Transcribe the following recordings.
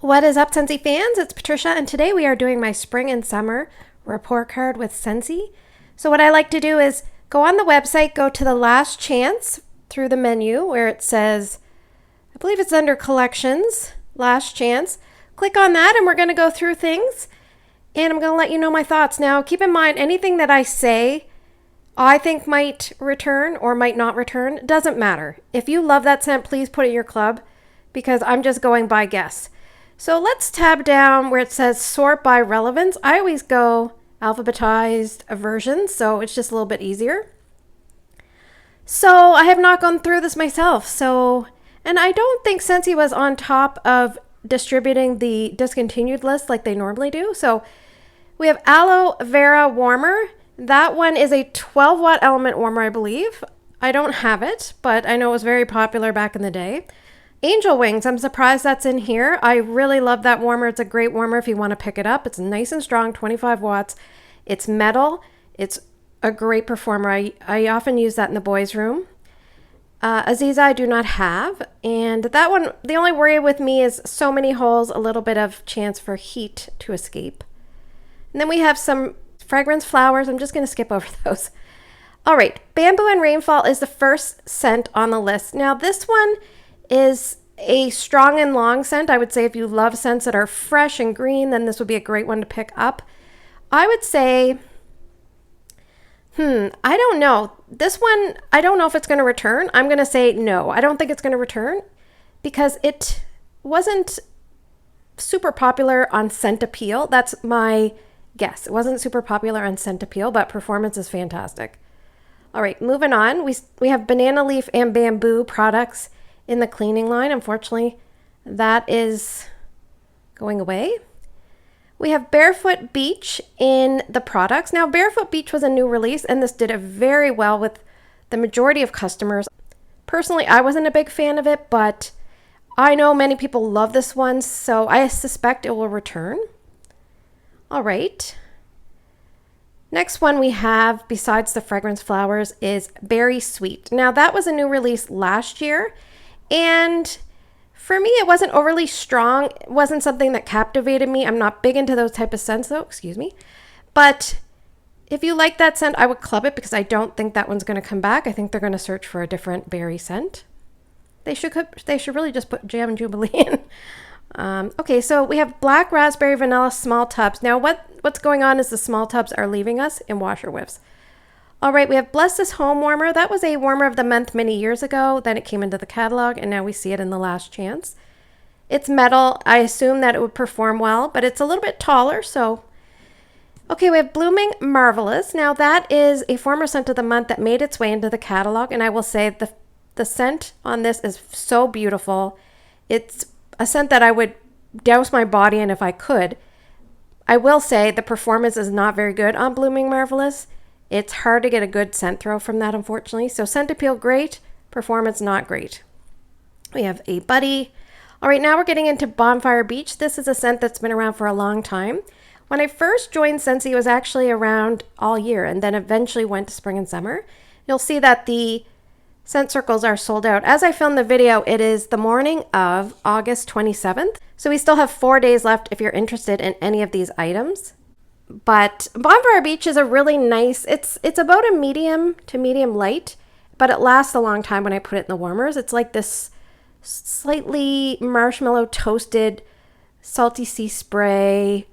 What is up, Scentsy fans? It's Patricia, and today we are doing my spring and summer report card with Scentsy. So what I like to do is go on the website, go to the last chance through the menu where it says, I believe it's under collections, last chance. Click on that and we're going to go through things and I'm going to let you know my thoughts. Now, keep in mind, anything that I say I think might return or might not return, doesn't matter. If you love that scent, please put it in your club because I'm just going by guess. So let's tab down where it says sort by relevance. I always go alphabetized versions, so it's just a little bit easier. So I have not gone through this myself. And I don't think Scentsy was on top of distributing the discontinued list like they normally do. So we have aloe vera warmer. That one is a 12 watt element warmer, I believe. I don't have it, but I know it was very popular back in the day. Angel Wings, I'm surprised that's in here. I really love that warmer. It's a great warmer if you want to pick it up. It's nice and strong, 25 watts. It's metal. It's a great performer. I often use that in the boys' room. Aziza I do not have. And that one, the only worry with me is so many holes, a little bit of chance for heat to escape. And then we have some fragrance flowers. I'm just going to skip over those. All right, Bamboo and Rainfall is the first scent on the list. Now this one is a strong and long scent. I would say if you love scents that are fresh and green, then this would be a great one to pick up. I would say, I don't know. This one, I don't know if it's going to return. I'm going to say no. I don't think it's going to return because it wasn't super popular on scent appeal. That's my guess. It wasn't super popular on scent appeal, but performance is fantastic. All right, moving on. We have Banana Leaf and Bamboo products in the cleaning line. Unfortunately, that is going away. We have Barefoot Beach in the products. Now, Barefoot Beach was a new release, and this did it very well with the majority of customers. Personally, I wasn't a big fan of it, but I know many people love this one, so I suspect it will return. All right. Next one we have, besides the fragrance flowers, is Berry Sweet. Now, that was a new release last year. And for me, it wasn't overly strong. It wasn't something that captivated me. I'm not big into those type of scents though, excuse me. But if you like that scent, I would club it because I don't think that one's going to come back. I think they're going to search for a different berry scent. They should really just put Jam and Jubilee in. Okay, so we have Black Raspberry Vanilla small tubs. Now what's going on is the small tubs are leaving us in washer whiffs. All right, we have Bless This Home Warmer. That was a warmer of the month many years ago. Then it came into the catalog, and now we see it in the last chance. It's metal. I assume that it would perform well, but it's a little bit taller, so. Okay, we have Blooming Marvelous. Now, that is a former scent of the month that made its way into the catalog, and I will say the scent on this is so beautiful. It's a scent that I would douse my body in if I could. I will say the performance is not very good on Blooming Marvelous. It's hard to get a good scent throw from that, unfortunately. So scent appeal, great. Performance, not great. We have a Buddy. All right, now we're getting into Bonfire Beach. This is a scent that's been around for a long time. When I first joined Scentsy, it was actually around all year and then eventually went to spring and summer. You'll see that the scent circles are sold out. As I filmed the video, it is the morning of August 27th. So we still have 4 days left if you're interested in any of these items. But Bonfire Beach is a really nice, it's about a medium to medium light, but it lasts a long time when I put it in the warmers. It's like this slightly marshmallow toasted salty sea spray,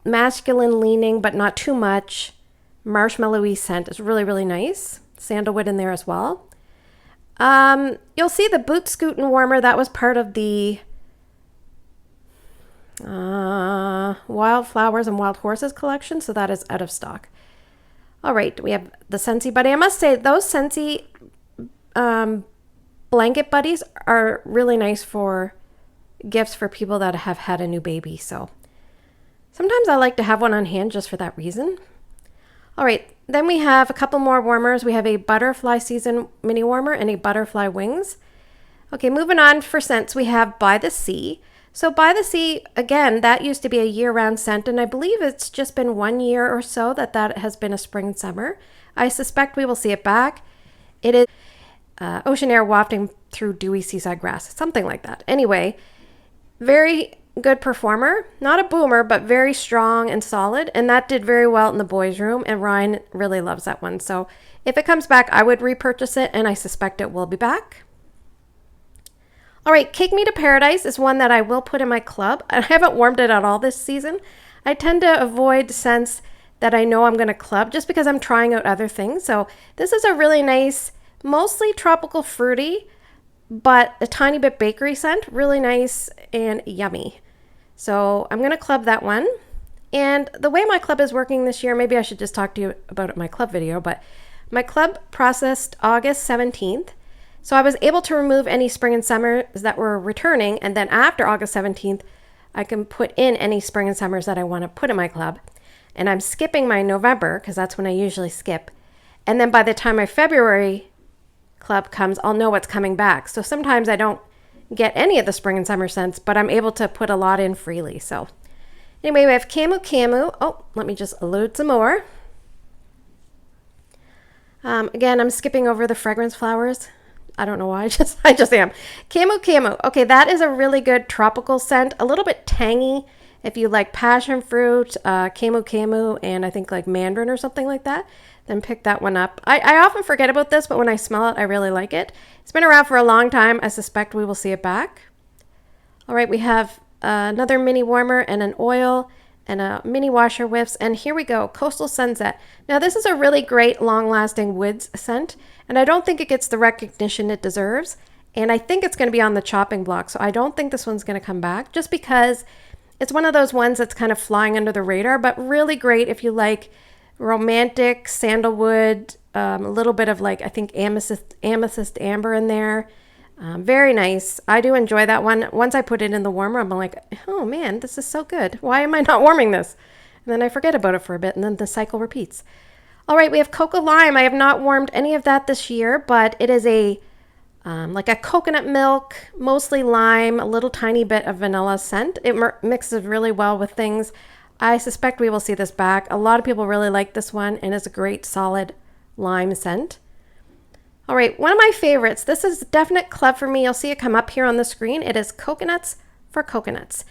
masculine leaning, but not too much, marshmallowy scent. It's really, really nice. Sandalwood in there as well. You'll see the Boot Scootin' Warmer. That was part of the Wild Flowers and Wild Horses collection, so that is out of stock. All right, we have the Scentsy Buddy. I must say, those Scentsy blanket buddies are really nice for gifts for people that have had a new baby, so sometimes I like to have one on hand just for that reason. All right, then we have a couple more warmers. We have a Butterfly Season Mini Warmer and a Butterfly Wings. Okay, moving on for scents, we have By the Sea. So By the Sea, again, that used to be a year-round scent, and I believe it's just been 1 year or so that has been a spring and summer. I suspect we will see it back. It is ocean air wafting through dewy seaside grass, something like that. Anyway, Very good performer. Not a boomer, but very strong and solid. And that did very well in the boys' room. And Ryan really loves that one. So if it comes back, I would repurchase it. And I suspect it will be back. All right, Cake Me to Paradise is one that I will put in my club. I haven't warmed it at all this season. I tend to avoid scents that I know I'm going to club just because I'm trying out other things. So this is a really nice, mostly tropical fruity, but a tiny bit bakery scent. Really nice and yummy. So I'm going to club that one. And the way my club is working this year, maybe I should just talk to you about it in my club video, but my club processed August 17th. So I was able to remove any spring and summers that were returning, and then after August 17th, I can put in any spring and summers that I want to put in my club. And I'm skipping my November, because that's when I usually skip. And then by the time my February club comes, I'll know what's coming back. So sometimes I don't get any of the spring and summer scents, but I'm able to put a lot in freely. So anyway, we have Camu Camu. Oh, let me just load some more. Again, I'm skipping over the fragrance flowers. I don't know why, I just am. Camu Camu. Okay, that is a really good tropical scent. A little bit tangy if you like passion fruit, Camu Camu, and I think like mandarin or something like that. Then pick that one up. I often forget about this, but when I smell it, I really like it. It's been around for a long time. I suspect we will see it back. All right, we have another mini warmer and an oil and a mini washer whiffs. And here we go, Coastal Sunset. Now this is a really great long-lasting woods scent, and I don't think it gets the recognition it deserves. And I think it's going to be on the chopping block, so I don't think this one's going to come back, just because it's one of those ones that's kind of flying under the radar, but really great if you like romantic sandalwood, a little bit of like, I think amethyst amber in there. Very nice. I do enjoy that one. Once I put it in the warmer, I'm like, oh man, this is so good. Why am I not warming this? And then I forget about it for a bit, and then the cycle repeats. All right, we have Cocoa Lime. I have not warmed any of that this year, but it is a like a coconut milk, mostly lime, a little tiny bit of vanilla scent. It mixes really well with things. I suspect we will see this back. A lot of people really like this one, and it's a great solid lime scent. All right, one of my favorites. This is a definite club for me. You'll see it come up here on the screen. It is Coconuts for Coconuts.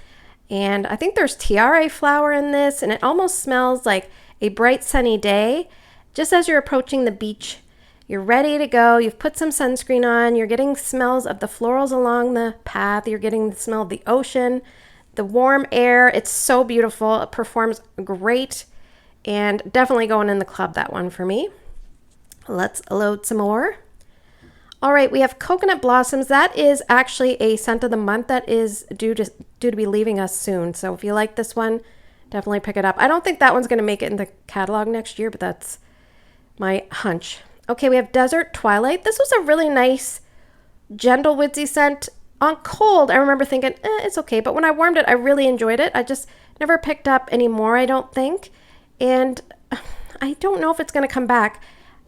And I think there's tiare flower in this, and it almost smells like a bright sunny day. Just as you're approaching the beach, you're ready to go. You've put some sunscreen on. You're getting smells of the florals along the path. You're getting the smell of the ocean, the warm air. It's so beautiful. It performs great, and definitely going in the club, that one for me. Let's load some more. All right, we have Coconut Blossoms. That is actually a scent of the month that is due to be leaving us soon. So if you like this one, definitely pick it up. I don't think that one's going to make it in the catalog next year, but that's my hunch. Okay, we have Desert Twilight. This was a really nice, gentle, woodsy scent. On cold, I remember thinking, it's okay. But when I warmed it, I really enjoyed it. I just never picked up any more, I don't think. And I don't know if it's going to come back.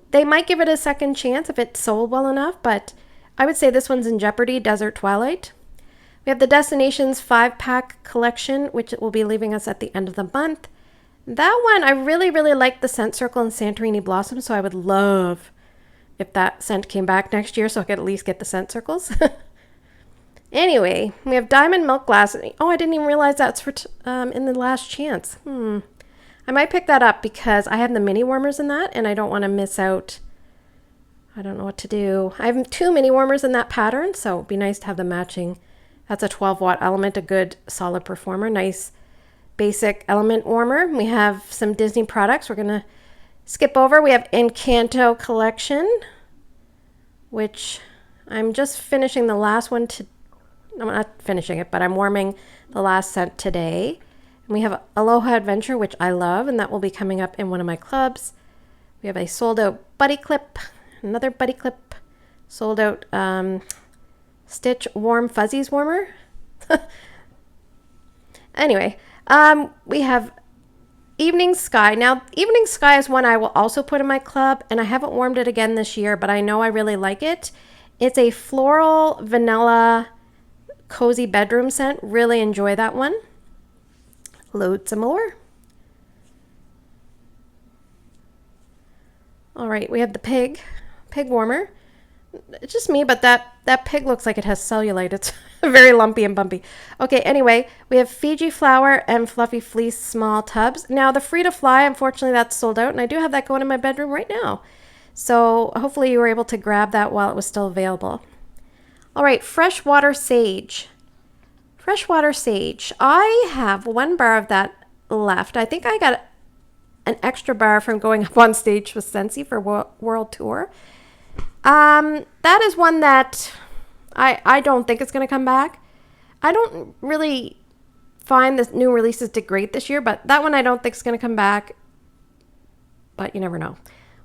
They might give it a second chance if it's sold well enough, but I would say this one's in jeopardy, Desert Twilight. We have the Destinations 5-pack collection, which will be leaving us at the end of the month. That one, I really, really like the Scent Circle and Santorini Blossom, so I would love if that scent came back next year so I could at least get the Scent Circles. Anyway, we have Diamond Milk Glass. Oh, I didn't even realize that's for in the last chance. I might pick that up because I have the mini warmers in that, and I don't want to miss out. I don't know what to do. I have 2 mini warmers in that pattern, so it'd be nice to have the matching. That's a 12-watt element, a good solid performer. Nice basic element warmer. We have some Disney products we're going to skip over. We have Encanto Collection, which I'm just finishing the last one. I'm not finishing it, but I'm warming the last scent today. And we have Aloha Adventure, which I love, and that will be coming up in one of my clubs. We have a sold out Buddy Clip, another Buddy Clip, sold out Stitch Warm Fuzzies Warmer. Anyway, we have Evening Sky. Now, Evening Sky is one I will also put in my club, and I haven't warmed it again this year, but I know I really like it. It's a floral vanilla cozy bedroom scent. Really enjoy that one. Load some more. All right, we have the pig warmer. It's just me, but that pig looks like it has cellulite. Very lumpy and bumpy. Okay, anyway, we have Fiji flower and fluffy fleece small tubs. Now, the Free to Fly, unfortunately, that's sold out, and I do have that going in my bedroom right now. So hopefully you were able to grab that while it was still available. All right, freshwater sage. Freshwater sage. I have one bar of that left. I think I got an extra bar from going up on stage with Scentsy for World Tour. That is one that I don't think it's going to come back. I don't really find the new releases did great this year, but that one I don't think is going to come back. But you never know.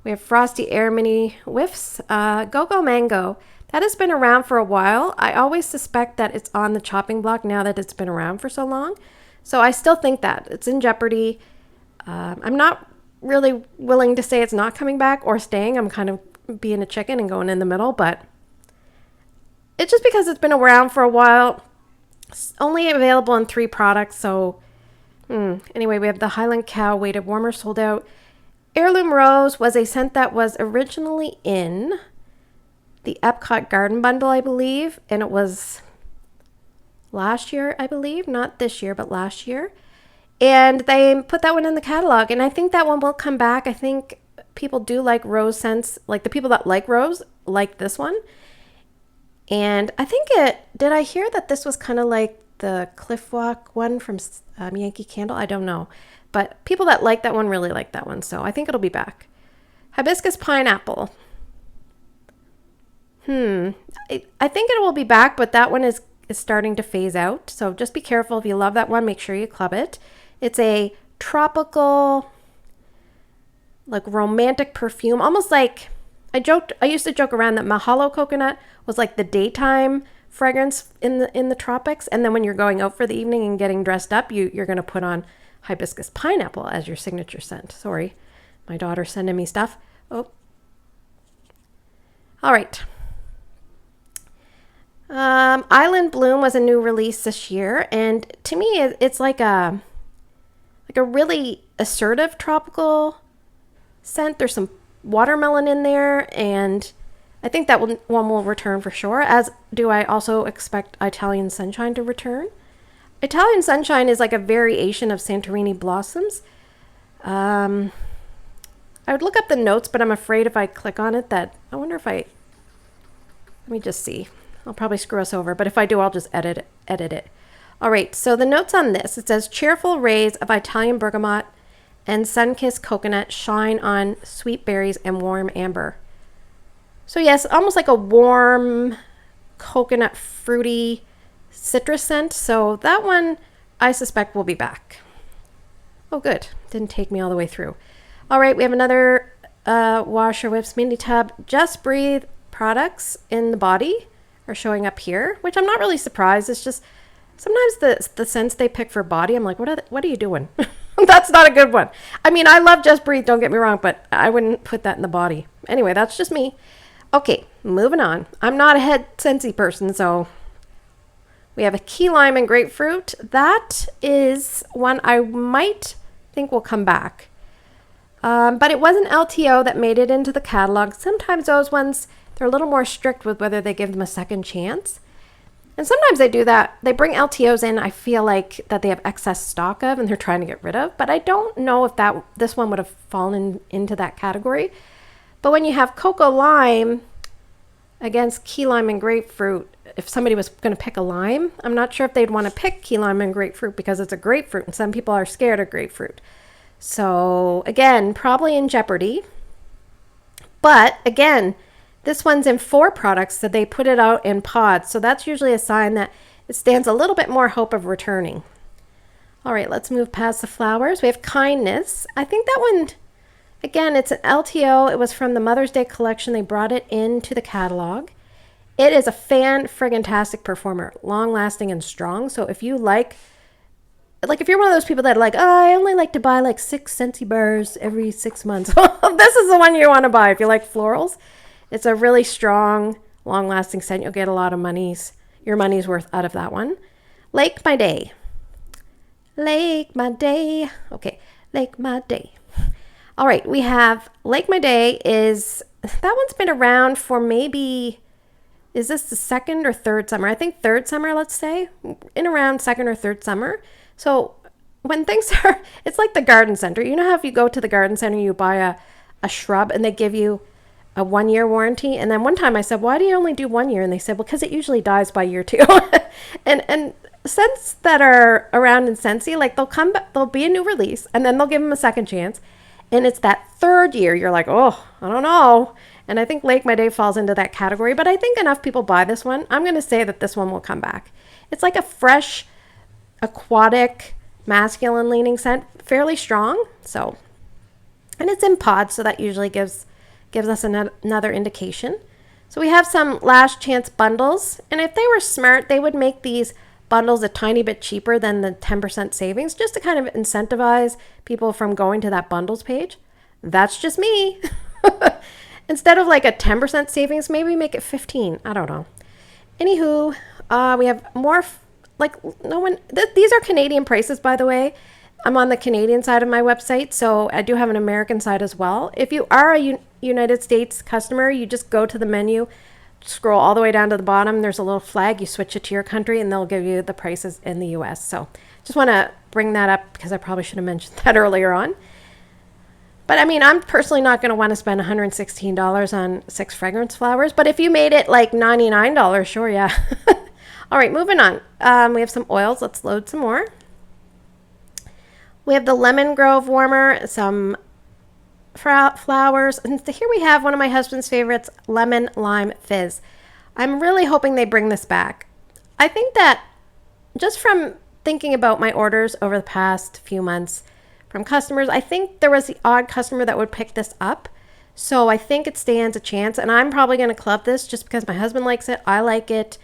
We have Frosty Air Mini Whiffs, Go-Go Mango. That has been around for a while. I always suspect that it's on the chopping block now that it's been around for so long. So I still think that it's in jeopardy. I'm not really willing to say it's not coming back or staying. I'm kind of being a chicken and going in the middle, but it's just because it's been around for a while. It's only available in 3 products. So anyway, we have the Highland Cow Weighted Warmer sold out. Heirloom Rose was a scent that was originally in the Epcot Garden Bundle, I believe, and it was last year, I believe, not this year, but last year. And they put that one in the catalog, and I think that one will come back. I think people do like rose scents, like the people that like rose like this one. And I think did I hear that this was kind of like the Cliff Walk one from Yankee Candle? I don't know. But people that like that one really like that one, so I think it'll be back. Hibiscus Pineapple. I think it will be back, but that one is starting to phase out. So just be careful. If you love that one, make sure you club it. It's a tropical, like romantic perfume. Almost like, I used to joke around that Mahalo coconut was like the daytime fragrance in the tropics. And then when you're going out for the evening and getting dressed up, you're going to put on hibiscus pineapple as your signature scent. Sorry, my daughter's sending me stuff. Oh. All right. Island Bloom was a new release this year, and to me it's like a really assertive tropical scent. There's some watermelon in there, and I think that one will return for sure, as do I also expect Italian Sunshine to return. Italian Sunshine is like a variation of Santorini Blossoms. I would look up the notes, but I'm afraid if I click on it let me just see. I'll probably screw us over, but if I do, I'll just edit it. All right, so the notes on this, it says cheerful rays of Italian bergamot and sun-kissed coconut shine on sweet berries and warm amber. So yes, almost like a warm coconut fruity citrus scent. So that one I suspect will be back. Oh, good. Didn't take me all the way through. All right, we have another Washer Whips mini tub. Just Breathe products in the body are showing up here, which I'm not really surprised. It's just sometimes the scents they pick for body, I'm like, what are you doing? That's not a good one. I mean, I love Just Breathe, don't get me wrong, but I wouldn't put that in the body. Anyway, that's just me. Okay, moving on. I'm not a head Scentsy person, so we have a key lime and grapefruit. That is one I might think will come back. But it was an LTO that made it into the catalog. Sometimes those ones, they're a little more strict with whether they give them a second chance. And sometimes they do that. They bring LTOs in, I feel like, that they have excess stock of and they're trying to get rid of. But I don't know if this one would have fallen into that category. But when you have cocoa lime against key lime and grapefruit, if somebody was going to pick a lime, I'm not sure if they'd want to pick key lime and grapefruit because it's a grapefruit and some people are scared of grapefruit. So again, probably in jeopardy. But again, this one's in 4 products, so they put it out in pods. So that's usually a sign that it stands a little bit more hope of returning. All right, let's move past the flowers. We have Kindness. I think that one, again, it's an LTO. It was from the Mother's Day collection. They brought it into the catalog. It is a fan-friggin-tastic performer, long-lasting and strong. So if you like if you're one of those people that I only like to buy like 6 Scentsy bars every 6 months, this is the one you want to buy if you like florals. It's a really strong, long-lasting scent. You'll get a lot of your money's worth out of that one. Lake My Day. Lake My Day. Okay, Lake My Day. All right, we have Lake My Day that one's been around for maybe is this the second or third summer? I think third summer, let's say, in around second or third summer. So when things are, it's like the garden center. You know how if you go to the garden center, you buy a shrub and they give you a 1-year warranty. And then one time I said, why do you only do 1 year? And they said, well, because it usually dies by year 2. and scents that are around in Scentsy, like there'll be a new release and then they'll give them a second chance. And it's that third year, you're like, oh, I don't know. And I think Lake My Day falls into that category, but I think enough people buy this one. I'm going to say that this one will come back. It's like a fresh, aquatic, masculine leaning scent, fairly strong. So, and it's in pods, so that usually gives us another indication. So we have some last chance bundles, and if they were smart, they would make these bundles a tiny bit cheaper than the 10% savings, just to kind of incentivize people from going to that bundles page. That's just me. Instead of like a 10% savings, maybe make it 15. I don't know. Anywho, we have more, these are Canadian prices, by the way. I'm on the Canadian side of my website, so I do have an American side as well. If you are a United States customer, you just go to the menu, scroll all the way down to the bottom. There's a little flag. You switch it to your country, and they'll give you the prices in the U.S. So just want to bring that up because I probably should have mentioned that earlier on. But I mean, I'm personally not going to want to spend $116 on 6 fragrance flowers. But if you made it like $99, sure, yeah. All right, moving on. We have some oils. Let's load some more. We have the Lemon Grove warmer, some flowers. And here we have one of my husband's favorites, Lemon Lime Fizz. I'm really hoping they bring this back. I think that just from thinking about my orders over the past few months from customers, I think there was the odd customer that would pick this up. So I think it stands a chance. And I'm probably going to club this just because my husband likes it. I like it.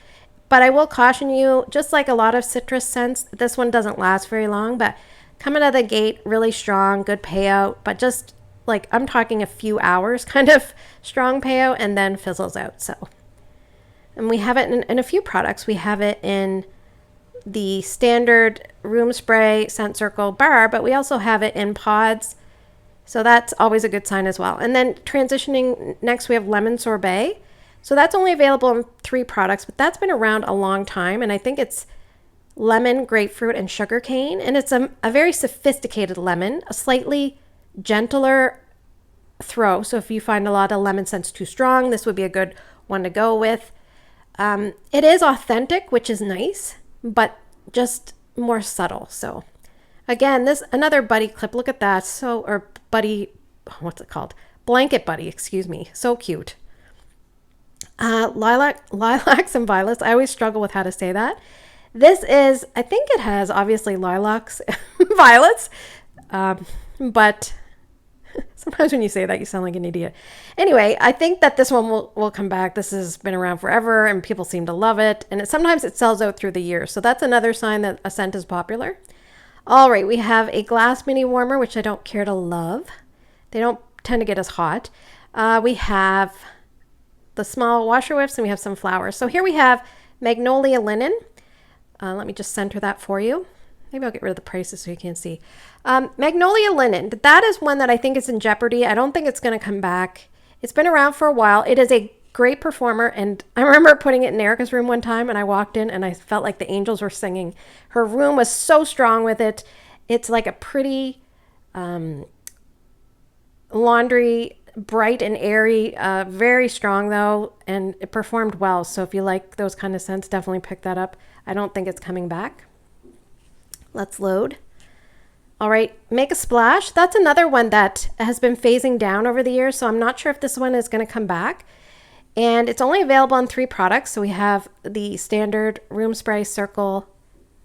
But I will caution you, just like a lot of citrus scents, this one doesn't last very long. But coming out of the gate, really strong, good payout. But just like I'm talking a few hours kind of strong payout and then fizzles out. So, and we have it in a few products. We have it in the standard room spray scent circle bar, but we also have it in pods. So that's always a good sign as well. And then transitioning next, we have lemon sorbet. So that's only available in 3 products, but that's been around a long time. And I think it's lemon, grapefruit, and sugar cane. And it's a very sophisticated lemon, a slightly gentler throw. So if you find a lot of lemon scents too strong, this would be a good one to go with. It is authentic, which is nice, but just more subtle. So again, this another buddy clip. Look at that. So, or buddy, what's it called? Blanket buddy, excuse me. So cute. Lilacs and violets. I always struggle with how to say that. This is, I think it has obviously lilacs, violets, but sometimes when you say that, you sound like an idiot. Anyway, I think that this one will come back. This has been around forever and people seem to love it. And sometimes it sells out through the year. So that's another sign that a scent is popular. All right, we have a glass mini warmer, which I don't care to love. They don't tend to get as hot. We have the small washer whiffs and we have some flowers. So here we have Magnolia Linen. Let me just center that for you. Maybe I'll get rid of the prices so you can see. Magnolia Linen, that is one that I think is in jeopardy. I don't think it's going to come back. It's been around for a while. It is a great performer. And I remember putting it in Erica's room one time and I walked in and I felt like the angels were singing. Her room was so strong with it. It's like a pretty laundry, bright and airy, very strong though. And it performed well. So if you like those kind of scents, definitely pick that up. I don't think it's coming back. Let's load. All right, Make a Splash. That's another one that has been phasing down over the years, so I'm not sure if this one is going to come back. And it's only available in 3 products. So we have the standard room spray circle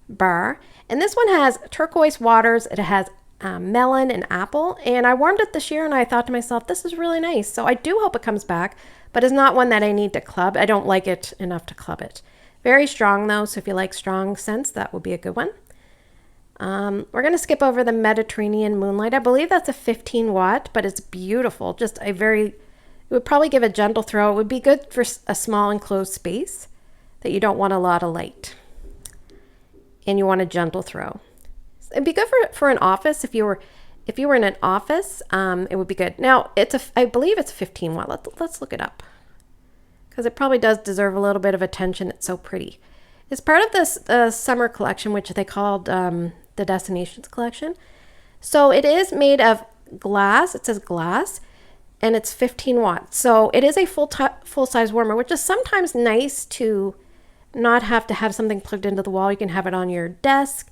bar. And this one has turquoise waters. It has melon and apple. And I warmed it this year and I thought to myself, this is really nice. So I do hope it comes back, but it's not one that I need to club. I don't like it enough to club it. Very strong though, so if you like strong scents, that would be a good one. We're going to skip over the Mediterranean Moonlight. I believe that's a 15 watt, but it's beautiful. Just a very, it would probably give a gentle throw. It would be good for a small enclosed space that you don't want a lot of light. And you want a gentle throw. It'd be good for an office. If you were in an office, it would be good. Now, I believe it's 15 watt. Let's look it up. because it probably does deserve a little bit of attention. It's so pretty. It's part of this summer collection, which they called the Destinations collection. So it is made of glass. It says glass, and it's 15 watts. So it is a full-size warmer, which is sometimes nice to not have to have something plugged into the wall. You can have it on your desk.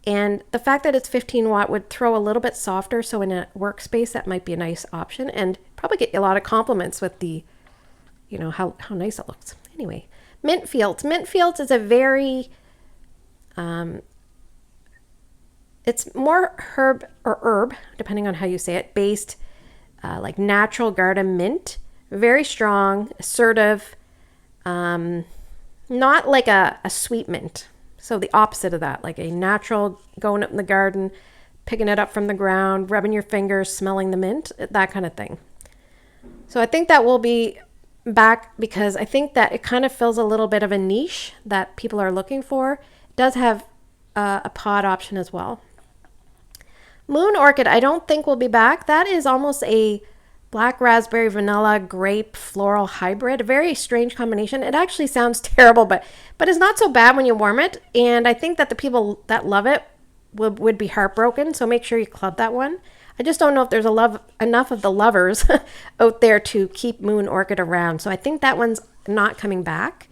And the fact that it's 15 watt would throw a little bit softer. So in a workspace, that might be a nice option, and probably get a lot of compliments with the, how nice it looks. Anyway, Mint Fields. Mint Fields is a very, it's more herb, depending on how you say it, based like natural garden mint. Very strong, assertive, not like a sweet mint. So the opposite of that, like a natural going up in the garden, picking it up from the ground, rubbing your fingers, smelling the mint, that kind of thing. So I think that will be back because I think that it kind of fills a little bit of a niche that people are looking for. It does have a pod option as well. Moon Orchid, I don't think will be back. That is almost a black raspberry, vanilla, grape, floral hybrid. A very strange combination. It actually sounds terrible, but it's not so bad when you warm it. And I think that the people that love it would be heartbroken. So make sure you club that one. I just don't know if there's enough of the lovers out there to keep Moon Orchid around. So I think that one's not coming back.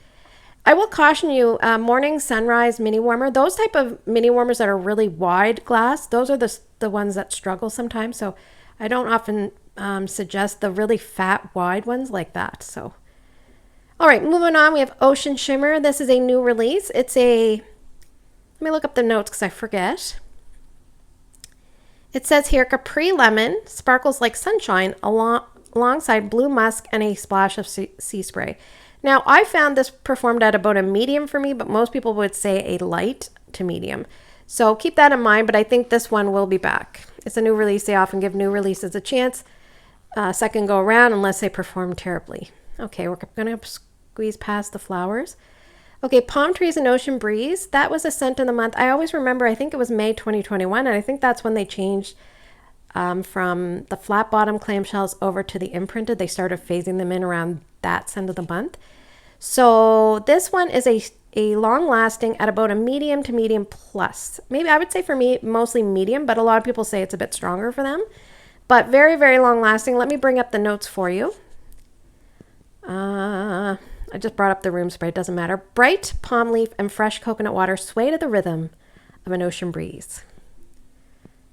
I will caution you, Morning Sunrise mini warmer. Those type of mini warmers that are really wide glass, those are the ones that struggle sometimes. So I don't often suggest the really fat wide ones like that. So all right, moving on, we have Ocean Shimmer. This is a new release. Let me look up the notes because I forget. It says here, Capri Lemon sparkles like sunshine alongside blue musk and a splash of sea spray. Now, I found this performed at about a medium for me, but most people would say a light to medium. So keep that in mind, but I think this one will be back. It's a new release. They often give new releases a chance. Second go around unless they perform terribly. Okay, we're going to squeeze past the flowers. Okay, Palm Trees and Ocean Breeze. That was a scent of the month. I always remember, I think it was May 2021, and I think that's when they changed from the flat bottom clamshells over to the imprinted. They started phasing them in around that scent of the month. So this one is a long lasting at about a medium to medium plus. Maybe I would say for me, mostly medium, but a lot of people say it's a bit stronger for them. But very, very long lasting. Let me bring up the notes for you. I just brought up the room spray. It doesn't matter. Bright palm leaf and fresh coconut water sway to the rhythm of an ocean breeze.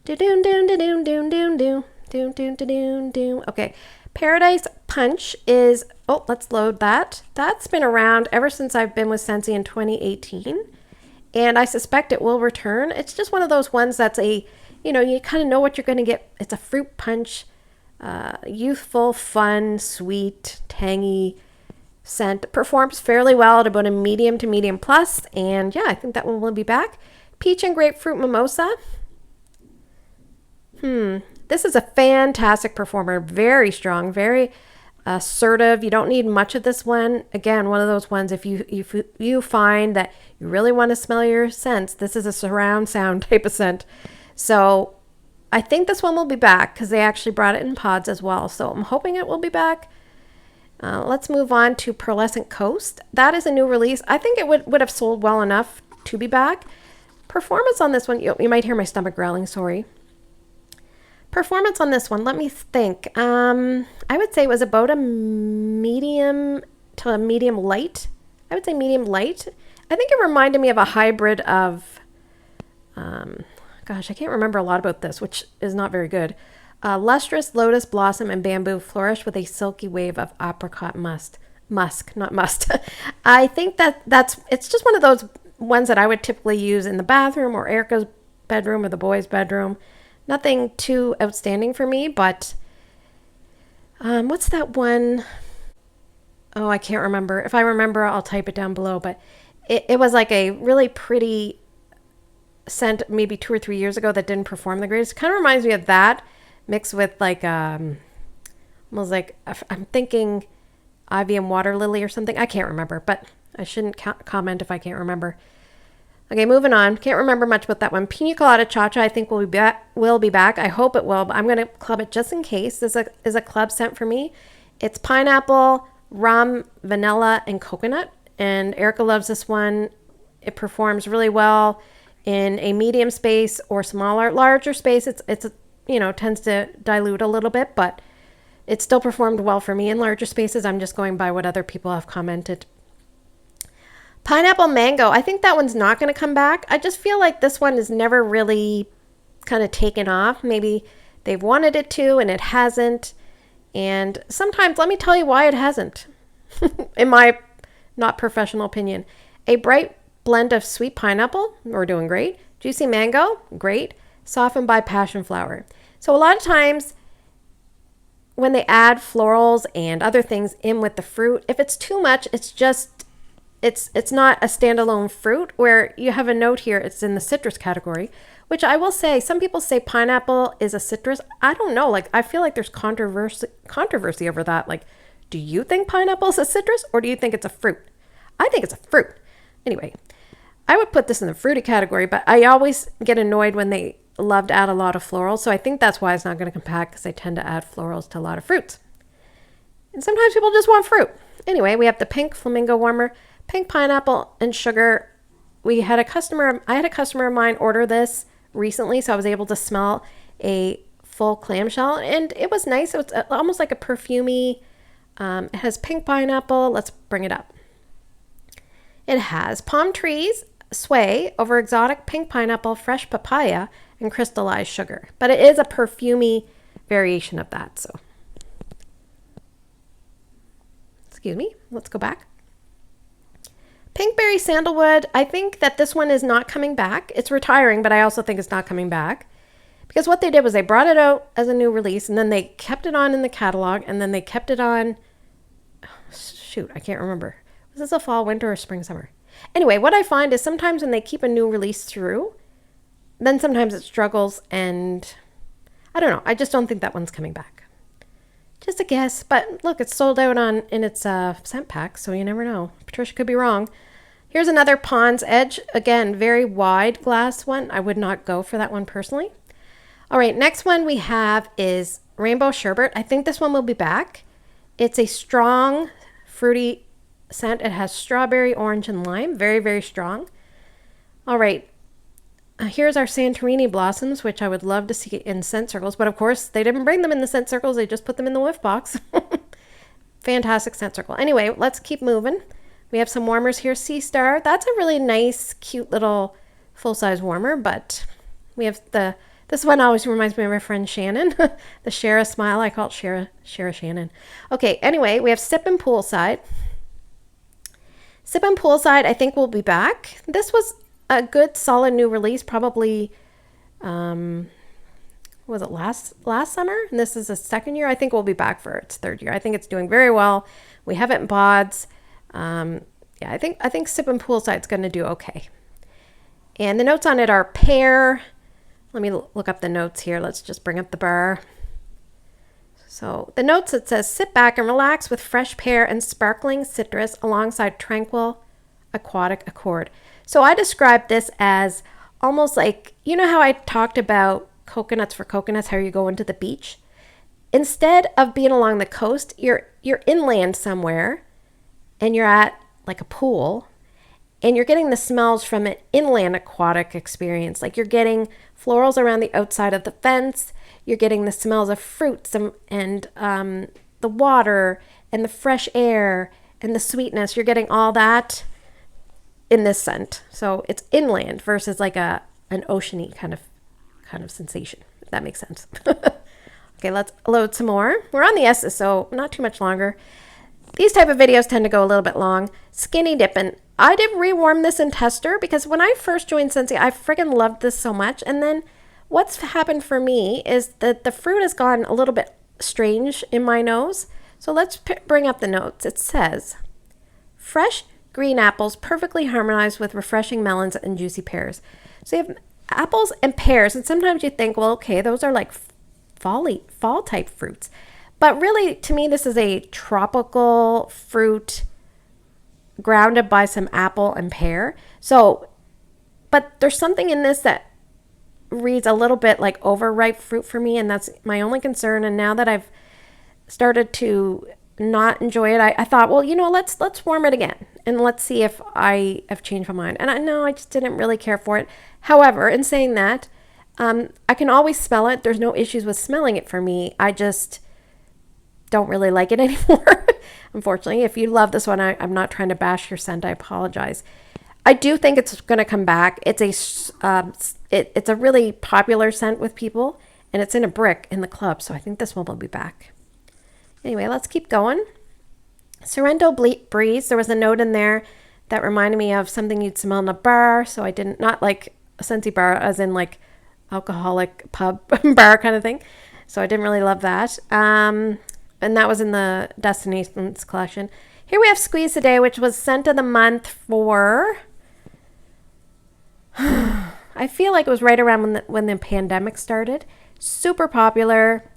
Do-doon, doon, doon, doon, doon, doon, doon, doon, doon, doon. Okay. Paradise Punch is, let's load that. That's been around ever since I've been with Scentsy in 2018. And I suspect it will return. It's just one of those ones that's you kind of know what you're going to get. It's a fruit punch, youthful, fun, sweet, tangy scent. Performs fairly well at about a medium to medium plus. And yeah, I think that one will be back. Peach and Grapefruit Mimosa. This is a fantastic performer. Very strong, very assertive. You don't need much of this one. Again, one of those ones, if you find that you really want to smell your scents, this is a surround sound type of scent. So I think this one will be back because they actually brought it in pods as well. So I'm hoping it will be back. Let's move on to Pearlescent Coast. That is a new release. I think it would have sold well enough to be back. Performance on this one, you might hear my stomach growling, sorry. Performance on this one, let me think. I would say it was about a medium to a medium light. I would say medium light. I think it reminded me of a hybrid of, gosh, I can't remember a lot about this, which is not very good. Lustrous lotus blossom and bamboo flourish with a silky wave of apricot musk, not must. I think it's just one of those ones that I would typically use in the bathroom or Erica's bedroom or the boys' bedroom. Nothing too outstanding for me, but what's that one? Oh, I can't remember. If I remember, I'll type it down below, but it was like a really pretty scent maybe 2 or 3 years ago that didn't perform the greatest. It kind of reminds me of that mixed with like almost like I'm thinking ivy and water lily or something. I can't remember, but I shouldn't comment if I can't remember. Okay, moving on. Can't remember much about that one. Pina Colada Cha-Cha, I think will be back. I hope it will, but I'm going to club it just in case. This is a club scent for me. It's pineapple, rum, vanilla, and coconut. And Erica loves this one. It performs really well in a medium space or smaller. Larger space, it's tends to dilute a little bit, but it still performed well for me in larger spaces. I'm just going by what other people have commented. Pineapple mango. I think that one's not going to come back. I just feel like this one is never really kind of taken off. Maybe they've wanted it to and it hasn't. And sometimes, let me tell you why it hasn't. In my not professional opinion. A bright blend of sweet pineapple, we're doing great. Juicy mango, great. Softened by passion flower. So a lot of times when they add florals and other things in with the fruit, if it's too much, it's not a standalone fruit, where you have a note here, it's in the citrus category, which I will say, some people say pineapple is a citrus. I don't know. Like, I feel like there's controversy over that. Like, do you think pineapple is a citrus, or do you think it's a fruit? I think it's a fruit. Anyway, I would put this in the fruity category, but I always get annoyed when they love to add a lot of florals. So I think that's why it's not going to come back, because they tend to add florals to a lot of fruits. And sometimes people just want fruit. Anyway, we have the pink flamingo warmer, pink pineapple and sugar. I had a customer of mine order this recently, so I was able to smell a full clamshell, and it was nice. It was almost like a perfumey. It has pink pineapple. Let's bring it up. It has palm trees, sway over exotic pink pineapple, fresh papaya, and crystallized sugar. But it is a perfumey variation of that. So, excuse me. Let's go back. Pinkberry sandalwood. I think that this one is not coming back. It's retiring, but I also think it's not coming back. Because what they did was they brought it out as a new release, and then they kept it on in the catalog, and then they kept it on, shoot, I can't remember. Was this a fall, winter, or spring, summer? Anyway, what I find is sometimes when they keep a new release through, then sometimes it struggles, and I don't know. I just don't think that one's coming back. Just a guess, but look, it's sold out in its scent pack, so you never know. Patricia could be wrong. Here's another Pond's Edge. Again, very wide glass one. I would not go for that one personally. All right, next one we have is Rainbow Sherbet. I think this one will be back. It's a strong, fruity scent. It has strawberry, orange, and lime. Very, very strong. All right, here's our Santorini blossoms, which I would love to see in scent circles. But of course, they didn't bring them in the scent circles. They just put them in the whiff box. Fantastic scent circle. Anyway, let's keep moving. We have some warmers here. Sea Star. That's a really nice, cute little full-size warmer. But we have this one always reminds me of my friend Shannon. The Shara smile. I call it Shara Shannon. Okay, anyway, we have Sip and Poolside. Sip and Poolside, I think, will be back. This was a good, solid new release, probably, was it last summer? And this is the second year. I think we'll be back for its third year. I think it's doing very well. We have it in pods. Yeah, I think Sip and Poolside's going to do okay. And the notes on it are pear. Let me look up the notes here. Let's just bring up the bar. So the notes, it says, sit back and relax with fresh pear and sparkling citrus alongside tranquil aquatic accord. So I described this as almost like, you know how I talked about coconuts for coconuts, how you go into the beach? Instead of being along the coast, you're inland somewhere, and you're at like a pool, and you're getting the smells from an inland aquatic experience. Like you're getting florals around the outside of the fence, you're getting the smells of fruits and the water and the fresh air and the sweetness. You're getting all that in this scent. So it's inland versus like an oceany kind of sensation, if that makes sense. Okay, let's load some more. We're on the S's, so not too much longer. These type of videos tend to go a little bit long. Skinny Dippin'. I did rewarm this in tester because when I first joined Scentsy, I friggin' loved this so much. And then what's happened for me is that the fruit has gone a little bit strange in my nose. So let's bring up the notes. It says, fresh green apples perfectly harmonized with refreshing melons and juicy pears. So you have apples and pears, and sometimes you think, well, okay, those are like fall type fruits. But really, to me, this is a tropical fruit grounded by some apple and pear. So, but there's something in this that reads a little bit like overripe fruit for me, and that's my only concern. And now that I've started to not enjoy it. I thought, well, let's warm it again and let's see if I have changed my mind. And I know I just didn't really care for it. However, in saying that, I can always smell it. There's no issues with smelling it for me. I just don't really like it anymore. Unfortunately, if you love this one, I'm not trying to bash your scent. I apologize. I do think it's going to come back. It's a really popular scent with people, and it's in a brick in the club. So I think this one will be back. Anyway, let's keep going. Sorrento Breeze. There was a note in there that reminded me of something you'd smell in a bar. So I didn't, not like a Scentsy bar, as in like alcoholic pub bar kind of thing. So I didn't really love that. And that was in the Destinations collection. Here we have Squeeze Today, which was scent of the month for... I feel like it was right around when the pandemic started. Super popular.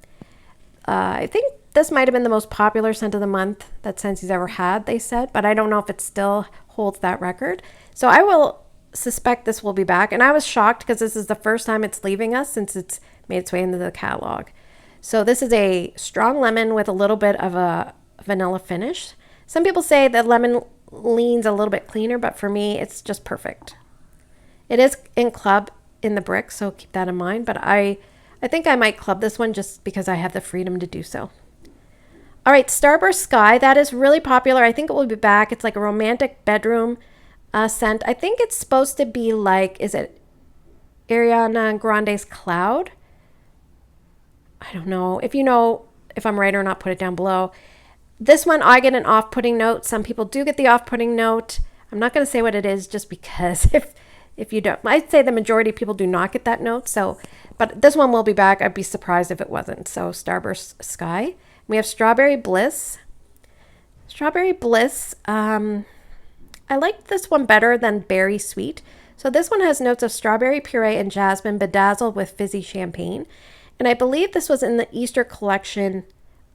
I think this might have been the most popular scent of the month that Scentsy's ever had, they said, but I don't know if it still holds that record. So I will suspect this will be back. And I was shocked because this is the first time it's leaving us since it's made its way into the catalog. So this is a strong lemon with a little bit of a vanilla finish. Some people say that lemon leans a little bit cleaner, but for me, it's just perfect. It is in club in the brick, so keep that in mind. But I think I might club this one just because I have the freedom to do so. All right, Starburst Sky. That is really popular. I think it will be back. It's like a romantic bedroom scent. I think it's supposed to be like, is it Ariana Grande's Cloud? I don't know. If you know if I'm right or not, put it down below. This one, I get an off-putting note. Some people do get the off-putting note. I'm not going to say what it is just because if you don't, I'd say the majority of people do not get that note. So, but this one will be back. I'd be surprised if it wasn't. So Starburst Sky. We have Strawberry Bliss. Strawberry Bliss. I liked this one better than Berry Sweet. So this one has notes of strawberry puree and jasmine bedazzled with fizzy champagne. And I believe this was in the Easter collection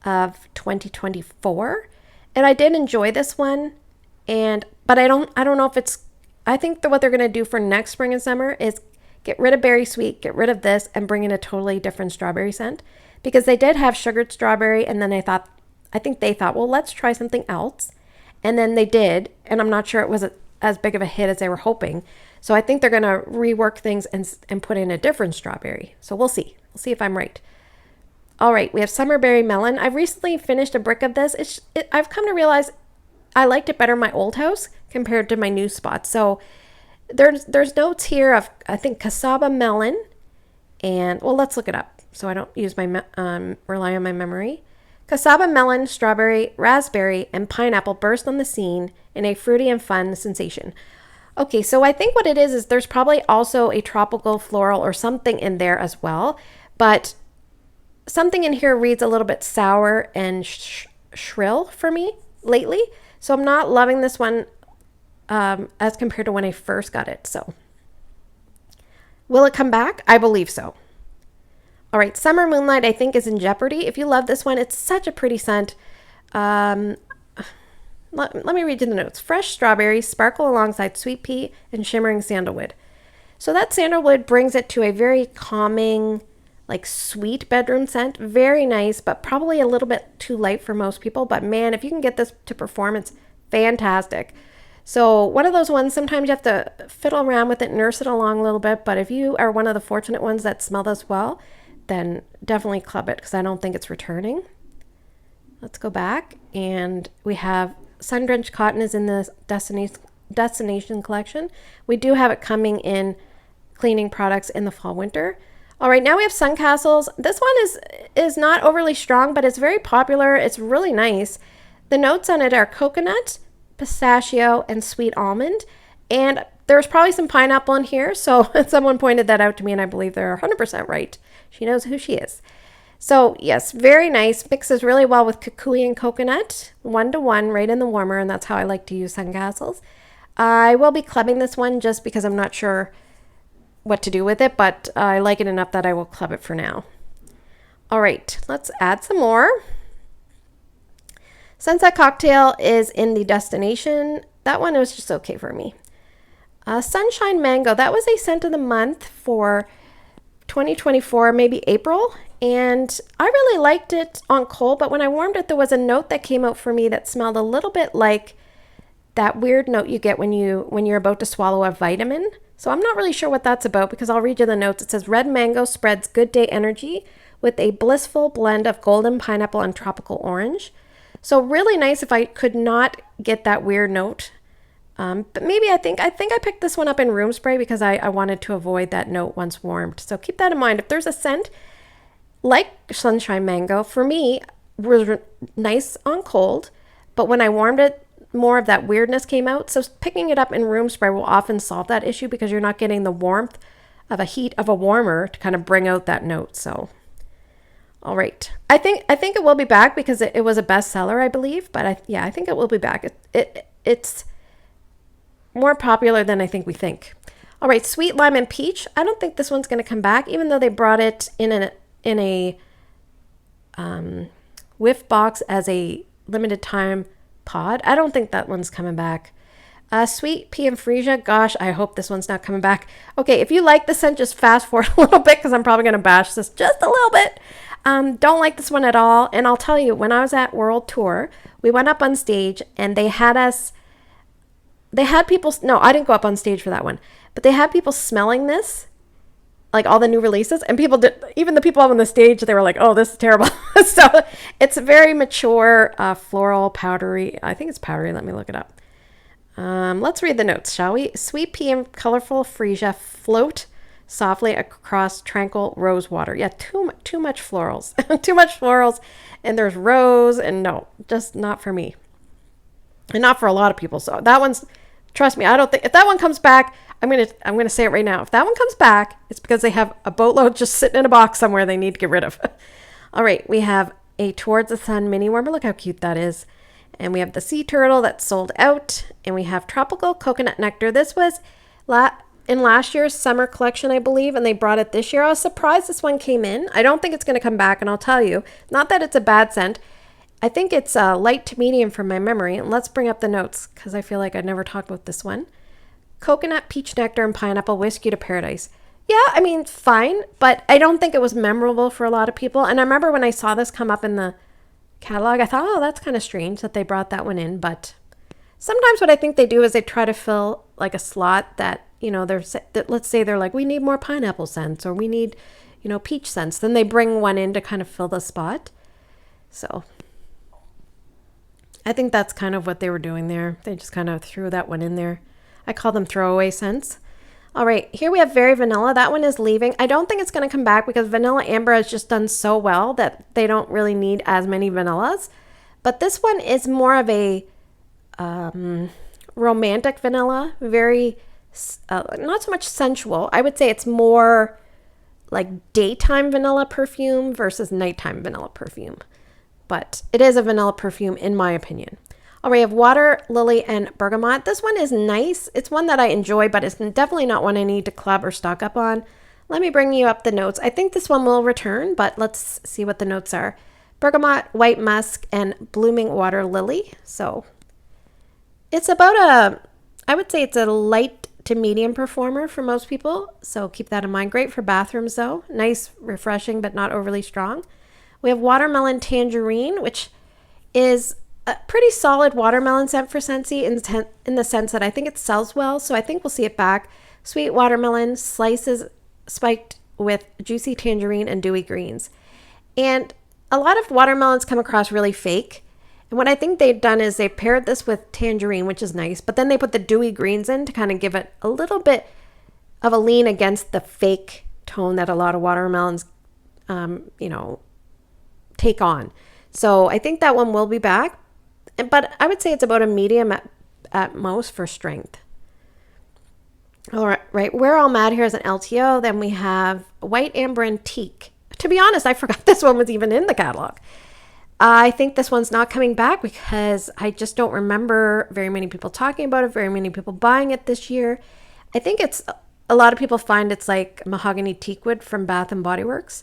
of 2024. And I did enjoy this one. But I don't know if it's, I think that what they're going to do for next spring and summer is get rid of Berry Sweet, get rid of this, and bring in a totally different strawberry scent. Because they did have sugared strawberry, and then I think they thought, well, let's try something else. And then they did, and I'm not sure it was as big of a hit as they were hoping. So I think they're going to rework things and put in a different strawberry. So we'll see. We'll see if I'm right. All right, we have Summerberry Melon. I've recently finished a brick of this. I've come to realize I liked it better in my old house compared to my new spot. So there's notes here of, I think, Casaba Melon. And, well, let's look it up so I don't use rely on my memory. Casaba melon, strawberry, raspberry, and pineapple burst on the scene in a fruity and fun sensation. Okay, so I think what it is there's probably also a tropical floral or something in there as well, but something in here reads a little bit sour and shrill for me lately. So I'm not loving this one as compared to when I first got it. So will it come back? I believe so. All right, Summer Moonlight, I think, is in jeopardy. If you love this one, it's such a pretty scent. Let me read you the notes. Fresh strawberries sparkle alongside sweet pea and shimmering sandalwood. So that sandalwood brings it to a very calming, like sweet bedroom scent. Very nice, but probably a little bit too light for most people. But man, if you can get this to perform, it's fantastic. So one of those ones, sometimes you have to fiddle around with it, nurse it along a little bit. But if you are one of the fortunate ones that smell this well, then definitely club it because I don't think it's returning. Let's go back, and we have Sun-Drenched Cotton is in the Destination collection. We do have it coming in cleaning products in the fall winter. All right, now we have Sun Castles. This one is not overly strong, but it's very popular. It's really nice. The notes on it are coconut, pistachio, and sweet almond. And there's probably some pineapple in here. So someone pointed that out to me, and I believe they're 100% right. She knows who she is. So yes, very nice. Mixes really well with kukui and coconut. 1-to-1 right in the warmer, and that's how I like to use Sun Castles. I will be clubbing this one just because I'm not sure what to do with it, but I like it enough that I will club it for now. All right, let's add some more. Sunset Cocktail is in the Destination. That one was just okay for me. Sunshine Mango, that was a scent of the month for 2024, maybe April, And I really liked it on cold, but when I warmed it, there was a note that came out for me that smelled a little bit like that weird note you get when you're about to swallow a vitamin. So I'm not really sure what that's about because I'll read you the notes. It says red mango spreads good day energy with a blissful blend of golden pineapple and tropical orange. So really nice if I could not get that weird note. But maybe I think I picked this one up in room spray because I wanted to avoid that note once warmed. So keep that in mind. If there's a scent like Sunshine Mango, for me, was nice on cold, but when I warmed it, more of that weirdness came out. So picking it up in room spray will often solve that issue because you're not getting the warmth of a heat of a warmer to kind of bring out that note. So, all right. I think it will be back because it was a bestseller, I believe. But I think it will be back. It's more popular than I think we think. All right, sweet lime and peach. I don't think this one's going to come back, even though they brought it in a whiff box as a limited time pod. I don't think that one's coming back. Sweet pea and freesia. Gosh, I hope this one's not coming back. Okay, if you like the scent, just fast forward a little bit because I'm probably going to bash this just a little bit. Don't like this one at all. And I'll tell you, when I was at World Tour, we went up on stage and they had people, no, I didn't go up on stage for that one, but they had people smelling this, like all the new releases, and people did, even the people up on the stage, they were like, oh, this is terrible. So it's a very mature, floral, powdery, I think it's powdery, let me look it up. Let's read the notes, shall we? Sweet pea and colorful freesia float softly across tranquil rose water. Yeah, too much florals. Too much florals, and there's rose, and no, just not for me. And not for a lot of people. So that one's, trust me, I don't think, if that one comes back, I'm gonna say it right now. If that one comes back, it's because they have a boatload just sitting in a box somewhere they need to get rid of. All right, we have a Towards the Sun mini warmer. Look how cute that is. And we have the sea turtle that's sold out. And we have tropical coconut nectar. This was in last year's summer collection, I believe, and they brought it this year. I was surprised this one came in. I don't think it's going to come back, and I'll tell you, not that it's a bad scent. I think it's light to medium from my memory. And let's bring up the notes because I feel like I never talked about this one. Coconut, peach nectar, and pineapple whiskey to paradise. Yeah, I mean, fine, but I don't think it was memorable for a lot of people. And I remember when I saw this come up in the catalog, I thought, oh, that's kind of strange that they brought that one in. But sometimes what I think they do is they try to fill like a slot that, let's say they're like, we need more pineapple scents or we need, peach scents. Then they bring one in to kind of fill the spot. So I think that's kind of what they were doing there. They just kind of threw that one in there. I call them throwaway scents. All right, here we have Very Vanilla. That one is leaving. I don't think it's going to come back because Vanilla Amber has just done so well that they don't really need as many vanillas. But this one is more of a romantic vanilla, very, not so much sensual. I would say it's more like daytime vanilla perfume versus nighttime vanilla perfume. But it is a vanilla perfume in my opinion. All right, we have Water Lily and Bergamot. This one is nice. It's one that I enjoy, but it's definitely not one I need to club or stock up on. Let me bring you up the notes. I think this one will return, but let's see what the notes are. Bergamot, White Musk, and Blooming Water Lily. So it's about I would say it's a light to medium performer for most people. So keep that in mind. Great for bathrooms though. Nice, refreshing, but not overly strong. We have Watermelon Tangerine, which is a pretty solid watermelon scent for Scentsy in the sense that I think it sells well. So I think we'll see it back. Sweet watermelon, slices spiked with juicy tangerine and dewy greens. And a lot of watermelons come across really fake. And what I think they've done is they paired this with tangerine, which is nice, but then they put the dewy greens in to kind of give it a little bit of a lean against the fake tone that a lot of watermelons, take on. So I think that one will be back. But I would say it's about a medium at most for strength. All right, We're All Mad here is an LTO. Then we have White Amber Antique. To be honest, I forgot this one was even in the catalog. I think this one's not coming back because I just don't remember very many people talking about it, very many people buying it this year. I think it's, a lot of people find it's like mahogany teakwood from Bath and Body Works.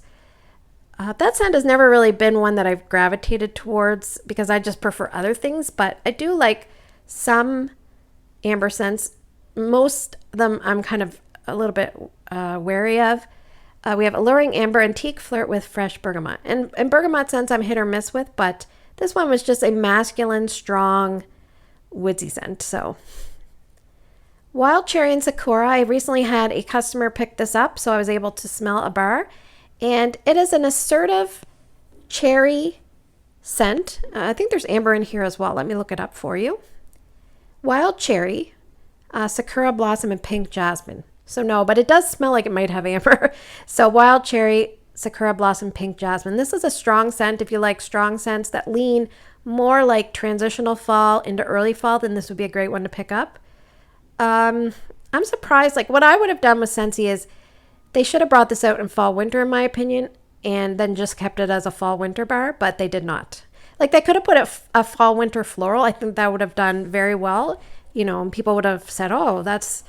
That scent has never really been one that I've gravitated towards because I just prefer other things, but I do like some amber scents. Most of them I'm kind of a little bit wary of. We have Alluring Amber Antique Flirt with Fresh Bergamot. And bergamot scents I'm hit or miss with, but this one was just a masculine, strong, woodsy scent. So Wild Cherry and Sakura. I recently had a customer pick this up, so I was able to smell a bar. And it is an assertive cherry scent. I think there's amber in here as well. Let me look it up for you. Wild Cherry, Sakura Blossom, and Pink Jasmine. So no, but it does smell like it might have amber. So Wild Cherry, Sakura Blossom, Pink Jasmine. This is a strong scent. If you like strong scents that lean more like transitional fall into early fall, then this would be a great one to pick up. I'm surprised. Like, what I would have done with Scentsy is they should have brought this out in fall winter, in my opinion, and then just kept it as a fall winter bar, but they did not. Like, they could have put a fall winter floral. I think that would have done very well, you know, and people would have said, oh, that's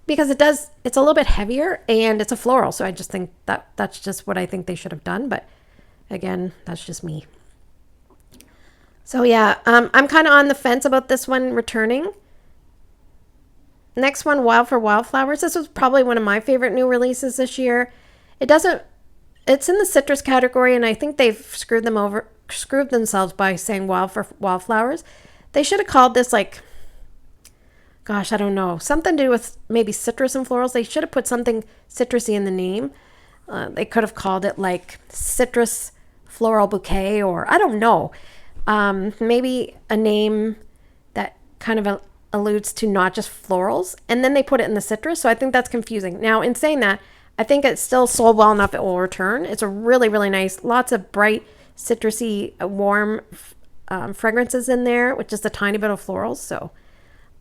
because it's a little bit heavier and it's a floral. So I just think that's just what I think they should have done. But again, that's just me. So yeah, I'm kind of on the fence about this one returning. Next one, Wild for Wildflowers. This was probably one of my favorite new releases this year. It's in the citrus category, and I think they've screwed themselves by saying Wild for Wildflowers. They should have called this, like, gosh, I don't know, something to do with maybe citrus and florals. They should have put something citrusy in the name. They could have called it like Citrus Floral Bouquet, or I don't know. Maybe a name that kind of alludes to not just florals, and then they put it in the citrus. So I think that's confusing. Now, in saying that, I think it's still sold well enough it will return. It's a really, really nice, lots of bright, citrusy, warm fragrances in there with just a tiny bit of florals. So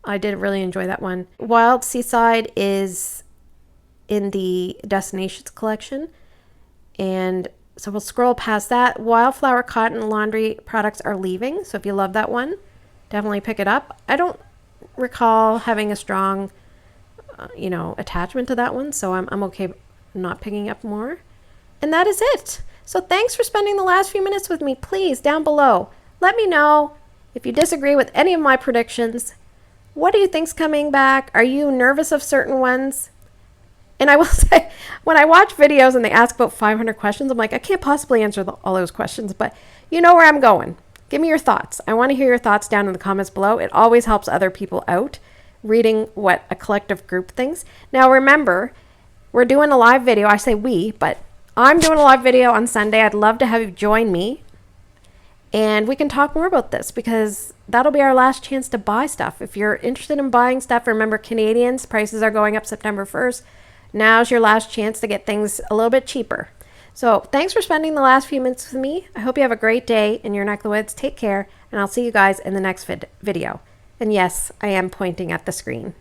I did really enjoy that one. Wild Seaside is in the Destinations collection. And so we'll scroll past that. Wildflower Cotton Laundry products are leaving. So if you love that one, definitely pick it up. I don't recall having a strong, attachment to that one. So I'm okay not picking up more. And that is it. So thanks for spending the last few minutes with me. Please, down below, let me know if you disagree with any of my predictions. What do you think's coming back? Are you nervous of certain ones? And I will say, when I watch videos and they ask about 500 questions, I'm like, I can't possibly answer all those questions, but you know where I'm going. Give me your thoughts. I want to hear your thoughts down in the comments below. It always helps other people out reading what a collective group thinks. Now, remember, we're doing a live video. I say we, but I'm doing a live video on Sunday. I'd love to have you join me. And we can talk more about this because that'll be our last chance to buy stuff. If you're interested in buying stuff, remember Canadians, prices are going up September 1st. Now's your last chance to get things a little bit cheaper. So thanks for spending the last few minutes with me. I hope you have a great day in your neck of the woods. Take care, and I'll see you guys in the next video. And yes, I am pointing at the screen.